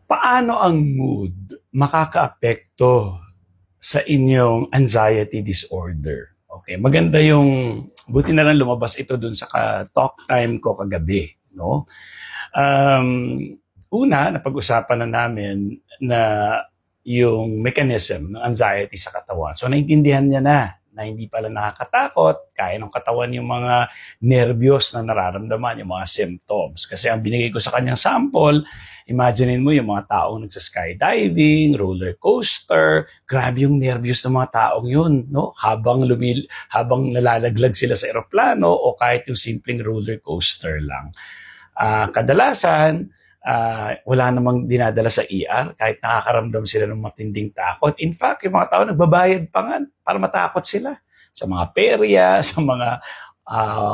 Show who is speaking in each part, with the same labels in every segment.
Speaker 1: Paano ang mood makakaapekto sa inyong anxiety disorder? Okay, maganda yung buti na lang lumabas ito dun sa talk time ko kagabi, no? Um, Una, napag-usapan na namin na yung mechanism ng anxiety sa katawan. So, naintindihan niya na hindi pala nakakatakot, kaya ng katawan yung mga nervyos na nararamdaman, yung mga symptoms. Kasi ang binigay ko sa kanyang sample, imaginein mo yung mga taong nagsa-skydiving, roller coaster, grabe yung nervyos ng mga taong yun, no? Habang nalalaglag sila sa eroplano o kahit yung simpleng roller coaster lang. Kadalasan, wala namang dinadala sa ER kahit nakakaramdam sila ng matinding takot. In fact, yung mga tao nagbabayad pa nga para matakot sila sa mga perya, sa mga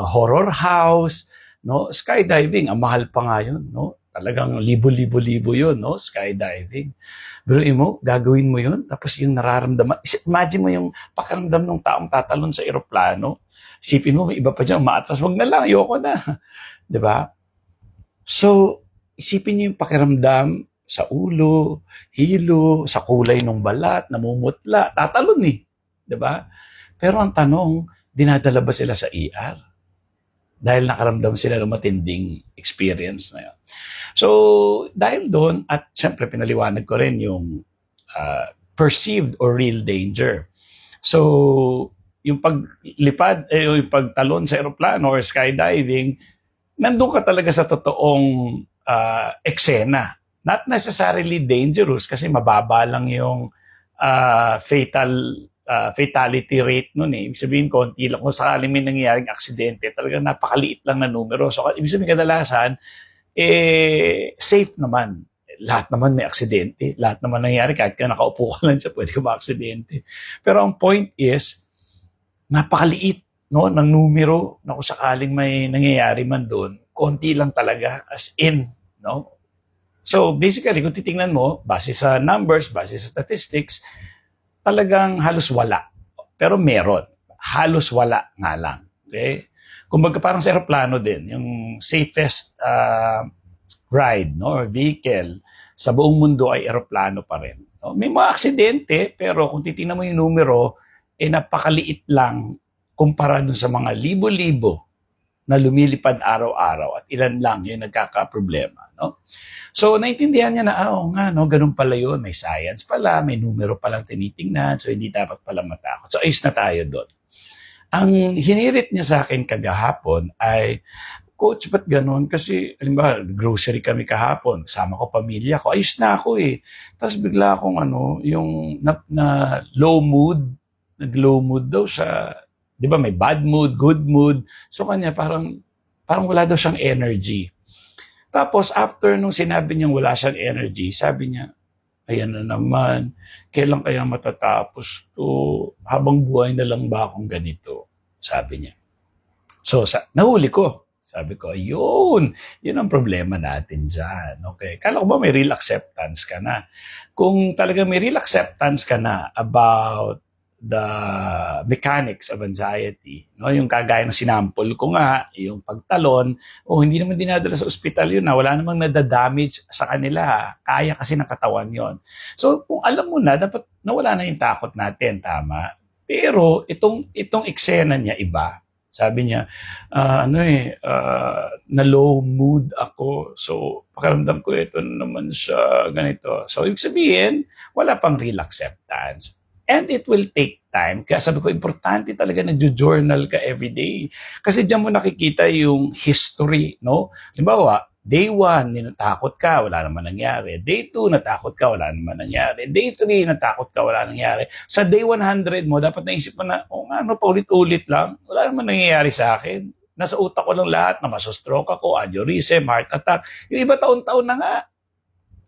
Speaker 1: horror house, no? Skydiving, ang mahal pa nga yun, no? Talagang libo-libo-libo yun, no? Skydiving. Pero mo, gagawin mo yun, tapos yung nararamdaman, imagine mo yung pakiramdam ng taong tatalon sa eroplano. Isipin mo, may iba pa dyan, umaatras, wag na lang, ayoko na. 'Di ba? So, isipin niyo yung pakiramdam sa ulo, hilo, sa kulay ng balat, namumutla, tatalon eh. 'Di ba? Pero ang tanong, dinadala ba sila sa ER? Dahil nakaramdam sila ng matinding experience na yun. So, dahil doon, at syempre pinaliwanag ko rin yung perceived or real danger. So, yung paglipad, yung pagtalon sa aeroplano or skydiving, nandun ka talaga sa totoong eksena. Not necessarily dangerous kasi mababa lang yung fatality rate nun eh. Ibig sabihin, konti lang. Kung sakaling may nangyayaring aksidente, talagang napakaliit lang na numero. So, ibig sabihin kadalasan, safe naman. Lahat naman may aksidente. Lahat naman nangyayari. Kahit ka nakaupo ka lang siya, pwede ka ma-aksidente. Pero ang point is, napakaliit, no, ng numero na kung sakaling may nangyayari man doon, konti lang talaga, as in, no? So, basically, kung titingnan mo, base sa numbers, base sa statistics, talagang halos wala. Pero meron. Halos wala nga lang. Okay? Kumbaga parang sa aeroplano din, yung safest ride, no, or vehicle sa buong mundo ay aeroplano pa rin. No? May mga aksidente, pero kung titingnan mo yung numero, napakaliit lang kumpara dun sa mga libo-libo na lumilipad araw-araw at ilan lang yung nagkakaproblema, no? So, naintindihan niya na, nga, no, ganun pala yun. May science pala, may numero palang tinitingnan, so hindi dapat pala matakot. So, ayos na tayo doon. Ang hinirit niya sa akin kagahapon ay, Coach, ba't ganun? Kasi, halimbawa, grocery kami kahapon, kasama ko pamilya ko, ayos na ako eh. Tapos bigla akong yung na low mood, nag-low mood daw siya. 'Di ba may bad mood, good mood. So kanya parang wala daw siyang energy. Tapos after nung sinabi niyang wala siyang energy, sabi niya, ayan na naman, kailan kaya matatapos to? Habang buhay na lang ba akong ganito? Sabi niya. So nahuli ko. Sabi ko, yun ang problema natin dyan. Okay. Kala ko ba may real acceptance ka na? Kung talaga may real acceptance ka na about the mechanics of anxiety, no? Yung kagaya ng sinampol ko nga, yung pagtalon, hindi naman dinadala sa ospital yun, wala namang nadadamage sa kanila, kaya kasi ng katawan yon. So kung alam mo na, dapat nawala na yung takot natin, tama? Pero itong eksena niya iba. Sabi niya, na low mood ako. So, pakiramdam ko ito naman siya, ganito. So, ibig sabihin, wala pang real acceptance. And it will take time. Kaya sabi ko, importante talaga nagjo-journal ka everyday. Kasi diyan mo nakikita yung history, no? Halimbawa, day 1, natakot ka, wala naman nangyari. Day 2, natakot ka, wala naman nangyari. Day 3, natakot ka, wala nangyari. Sa day 100 mo, dapat naisip mo na, paulit-ulit lang, wala naman nangyayari sa akin. Nasa utak ko lang lahat na masostroke ako, aneurysm, heart attack. Yung iba taon-taon na nga.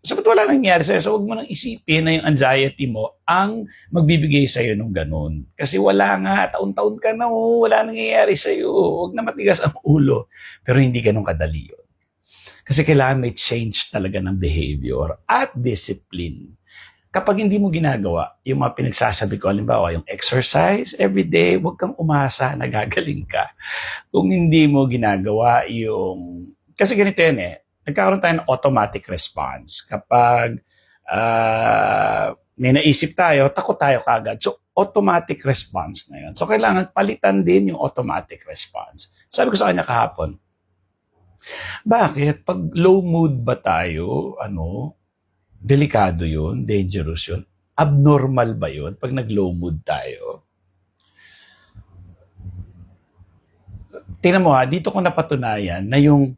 Speaker 1: So, ba't wala nangyari sa'yo? So, huwag mo nang isipin na yung anxiety mo ang magbibigay sa'yo ng ganun. Kasi wala nga, taon-taon ka na, wala nangyayari sa'yo. Huwag na matigas ang ulo. Pero hindi ganun kadali yun. Kasi kailangan may change talaga ng behavior at discipline. Kapag hindi mo ginagawa, yung mga pinagsasabi ko, halimbawa, yung exercise everyday, huwag kang umasa na gagaling ka. Kung hindi mo ginagawa yung... Kasi ganito yan nagkakaroon tayo ng automatic response. Kapag may naisip tayo, takot tayo kagad. So, automatic response na yun. So, kailangan palitan din yung automatic response. Sabi ko sa kanya kahapon, bakit? Pag low mood ba tayo, delikado yun, dangerous yun, abnormal ba yun pag nag-low mood tayo? Tingnan mo dito ko napatunayan na yung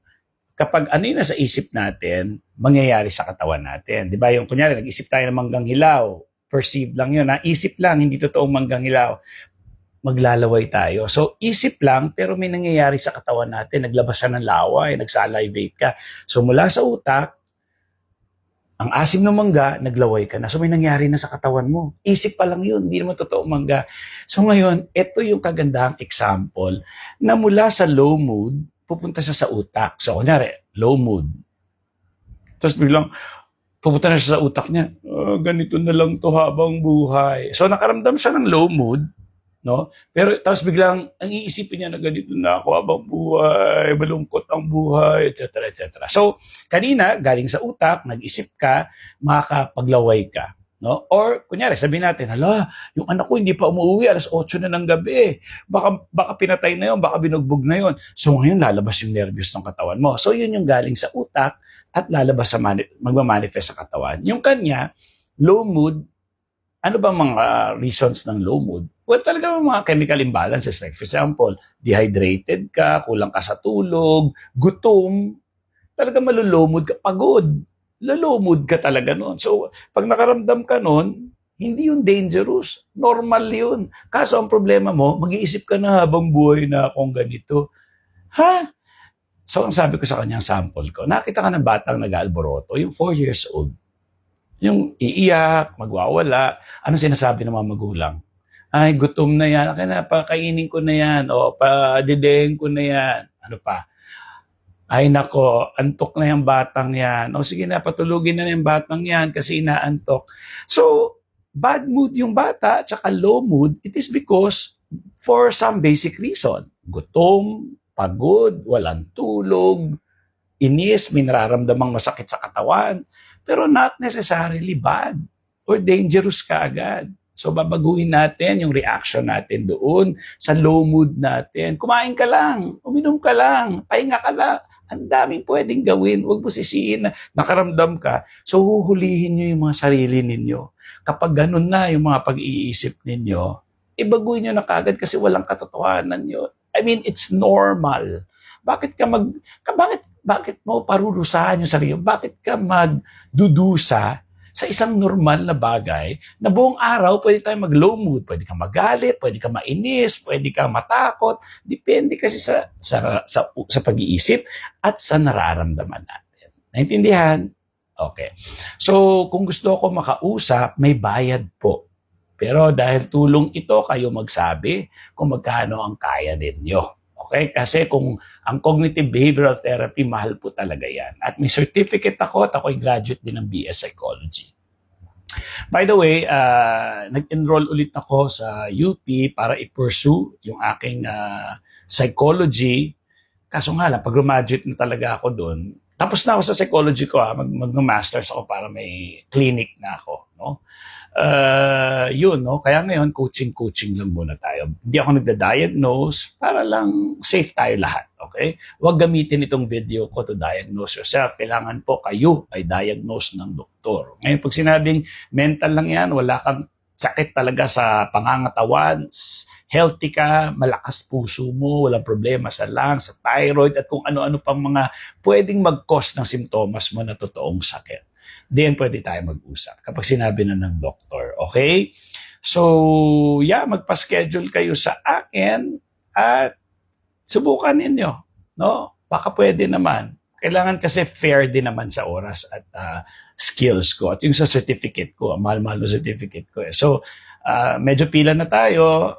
Speaker 1: kapag ano yun nasa isip natin, mangyayari sa katawan natin. Di ba? Yung kunyari, nag-isip tayo ng manggang hilaw, perceived lang yun, isip lang, hindi totoong manggang hilaw. Maglalaway tayo. So, isip lang, pero may nangyayari sa katawan natin. Naglabas siya ng laway, nagsalivate ka. So, mula sa utak, ang asim ng mangga, naglaway ka na. So, may nangyari na sa katawan mo. Isip pa lang yun, hindi naman totoong mangga. So, ngayon, ito yung kagandahang example na mula sa low mood, pupunta siya sa utak. So, kunyari, low mood. Tapos biglang, pupunta na siya sa utak niya, ganito na lang to habang buhay. So, nakaramdam siya ng low mood, no? Pero, tapos biglang, ang iisipin niya na ganito na ako habang buhay, malungkot ang buhay, etc., etc. So, kanina, galing sa utak, nag-isip ka, makakapaglaway ka. No? Or, kunyari, sabihin natin, hala, yung anak ko hindi pa umuwi, alas 8 na ng gabi. Baka pinatay na yun, baka binugbog na yun. So, ngayon, lalabas yung nervyos ng katawan mo. So, yun yung galing sa utak at lalabas sa magmamanifest sa katawan. Yung kanya, low mood, ano ba mga reasons ng low mood? Well, talaga mga chemical imbalances. Like, for example, dehydrated ka, kulang ka sa tulog, gutom, talaga malulow mood ka, pagod. Low mood ka talaga noon. So, pag nakaramdam ka noon, hindi yun dangerous. Normal yun. Kaso ang problema mo, mag-iisip ka na habang buhay na akong ganito. Ha? So, ang sabi ko sa kanyang sample ko, nakita ka ng batang nag-aalboroto, yung 4 years old. Yung iiyak, magwawala. Anong sinasabi ng mga magulang? Ay, gutom na yan. Kaya pakainin ko na yan. O, padidehin ko na yan. Ano pa? Ay nako, antok na yung batang yan. O sige na, patulugin na yung batang yan kasi inaantok. So, bad mood yung bata, tsaka low mood, it is because for some basic reason. Gutom, pagod, walang tulog, inis, may nararamdamang masakit sa katawan, pero not necessarily bad or dangerous ka agad. So, babaguhin natin yung reaction natin doon sa low mood natin. Kumain ka lang, uminom ka lang, pahinga ka lang. Ang daming pwedeng gawin. Huwag mo sisihin na nakaramdam ka. So, huhulihin nyo yung mga sarili ninyo. Kapag ganun na yung mga pag-iisip ninyo, ibaguhin nyo na kagad kasi walang katotohanan yun. I mean, it's normal. Bakit mo parurusahan yung sarili? Bakit ka magdudusa sa isang normal na bagay na buong araw pwede tayo mag-low mood, pwede ka magalit, pwede ka mainis, pwede ka matakot, depende kasi sa pag-iisip at sa nararamdaman natin. Naintindihan? Okay. So, kung gusto ko makausap, may bayad po. Pero dahil tulong ito, kayo magsabi kung magkano ang kaya ninyo. Okay? Kasi kung ang cognitive behavioral therapy, mahal po talaga yan. At may certificate ako at ako'y graduate din ng BS Psychology. By the way, nag-enroll ulit ako sa UP para i-pursue yung aking psychology. Kaso nga lang, pag graduate na talaga ako doon, tapos na ako sa psychology ko, mag-masters ako para may clinic na ako. No? Yun, no? Kaya ngayon, coaching lang muna tayo. Hindi ako nagda-diagnose para lang safe tayo lahat. Okay? Huwag gamitin itong video ko to diagnose yourself. Kailangan po kayo ay diagnose ng doktor. Ngayon, pag sinabing mental lang yan, wala kang sakit talaga sa pangangatawan, healthy ka, malakas puso mo, walang problema sa lungs, sa thyroid, at kung ano-ano pang mga pwedeng mag-cause ng simptomas mo na totoong sakit. Then pwede tayo mag-usap kapag sinabi na ng doktor. Okay? So, yeah, magpa-schedule kayo sa akin at subukan ninyo. No? Baka pwede naman. Kailangan kasi fair din naman sa oras at skills ko. At yung sa certificate ko, mahal-mahal na certificate ko. So, medyo pila na tayo.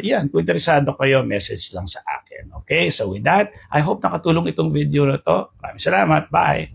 Speaker 1: Yan, kung interesado kayo, message lang sa akin. Okay? So with that, I hope nakatulong itong video na to. Maraming salamat. Bye!